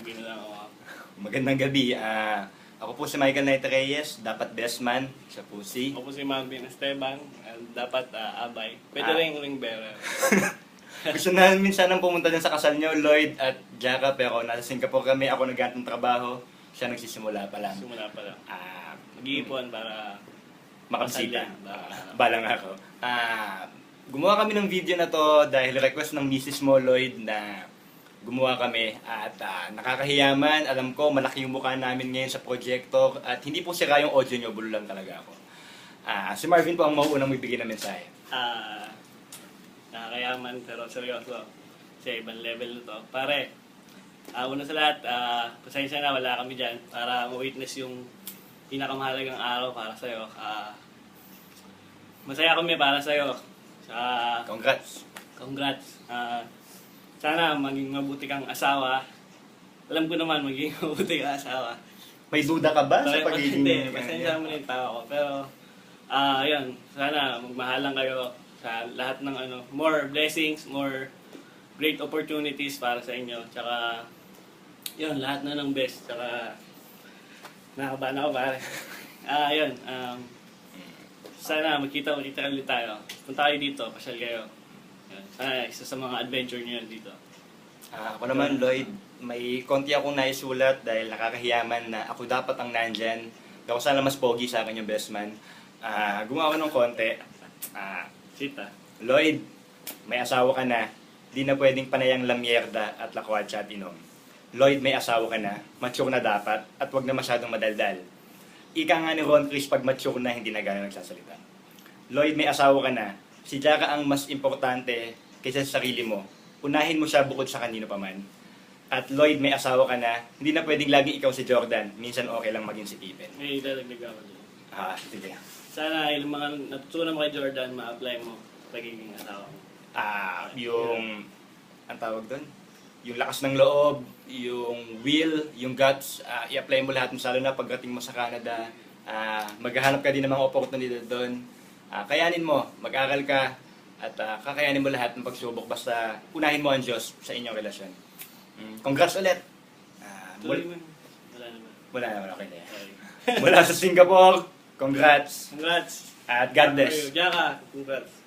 Sabihin na lang ako. Magandang gabi. Ako po si Michael Knight Reyes, dapat best man. Siya po si... Ako po si Marvin Esteban, dapat abay. Pwede rin ring bearer. Gusto namin sanang pumunta din sa kasal nyo, Lloyd at Jaka, pero nasa Singapore kami. Ako naghanap ng trabaho. Siya nagsisimula pa lang. Simula pa lang. Mag-iipon para Makabisita. masalin. Balang ako. Gumawa kami ng video na to dahil request ng Mrs. Mo, Lloyd, na gumawa kami at nakakahiyaman. Alam ko, malaki yung mukha namin ngayon sa proyekto at hindi po sira yung audio nyo, bulo lang talaga ako. Si Marvin po ang mauunang magbigay ng mensahe. Nakakayaman pero seryoso. Kasi ibang level na to. Pare, una sa lahat, pasensya na wala kami dyan para ma-witness yung pinakamahalagang araw para sa'yo. Masaya kami para sa'yo. Congrats! Congrats. Sana maging mabuti kang asawa. Alam ko naman maging mabuti kang asawa. May duda ka ba sa pagiging... Hindi, pasensya mo na yung tao ko. Pero, yun, sana magmahalan kayo sa lahat ng more blessings, more great opportunities para sa inyo. Tsaka, yun, lahat na ng best. Tsaka, nakabahan ako pare. Yun, sana magkita ulit tayo. Punta kayo dito, pasyal kayo. Yun, sana isa sa mga adventure nyo yun dito. Ako naman, Lloyd, may konti akong naisulat dahil nakakahiyaman na ako dapat ang nandyan. Ako sana mas pogi sa akin yung best man. Gumawa ng konti. Sita. Lloyd, may asawa ka na. Di na pwedeng panayang lamierda at lakwatsa at inom. Lloyd, may asawa ka na. Mature na dapat at wag na masyadong madaldal. Ika nga ni Ron Chris pag mature na hindi na gano'n nagsasalita. Lloyd, may asawa ka na. Si Jaka ang mas importante kaysa sa sarili mo. Unahin mo siya bukod sa kanino pa man. At Lloyd, may asawa ka na. Hindi na pwedeng lagi ikaw si Jordan. Minsan okay lang maging si Pippen. May dadagdag ako dito. Sige. Sana yung mga natutunan mo kay Jordan, ma-apply mo pagiging asawa mo. Yung, ang tawag doon? Yung lakas ng loob, yung will, yung guts, i-apply mo lahat, lalo na pagdating mo sa Canada. Maghahanap ka din ng mga opportunity doon. Kayanin mo, mag-aral ka, at kakayanin mo lahat ng pagsubok, basta unahin mo ang Diyos sa inyong relasyon. Congrats ulit! Tuloy mo. Wala naman. Wala naman, okay na yan. Sorry. Mula sa Singapore, congrats! Congrats! At God bless! Jaka, congrats.